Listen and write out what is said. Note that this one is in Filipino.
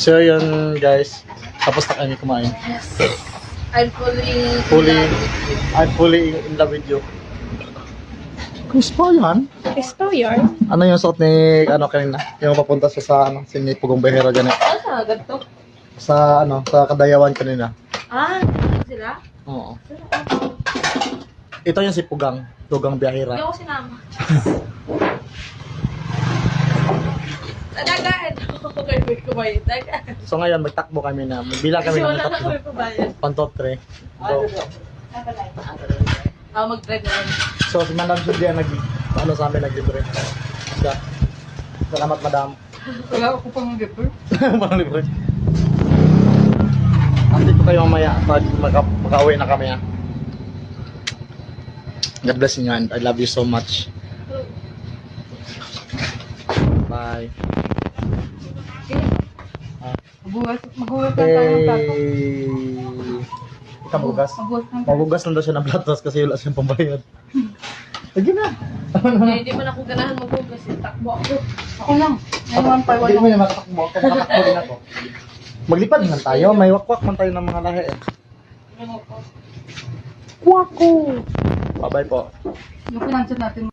So yun guys, tapos na kami kumain. Yes. I'm fully in love with you. Gusto yan? Gusto yun? Ano yung suot ni ano kanina? Yung papunta sa ano, Sinipugong Behero dyan. Ano sa ganito? Sa ano, sa Kadayawan kanina. Ah, sila? Oo. Ito yung si Pugang Biyahera. Hindi ako sinama. Tadagaan! Okay, may kumain. Tadagaan. So ngayon magtakbo kami na, bilang kami Kasi ng wala na tatlo. kami pabayan. Pantotre. Go. Mag-drive na lang. So si Madam Julia ano sa amin naglibre. Siya. Salamat Madam. Wala ako pang libre. Parang libre. Andito kayo mamaya pag makauwi na kami ha. God bless you and I love you so much. Bye. Magugas lang tayo ng plato. Ikaw magugas? Magugas lang daw siya ng platos kasi wala siyang pambayad. Sige na. Hindi man ako ganahan magugas. Takbo ako. Ako lang. Ngayon pa, Hindi mo yung makatakbo. Makatakbo din ako. Maglipad naman tayo. May wakwak man tayo ng mga lahi eh. Wako! Bye-bye po. Yung pinansin natin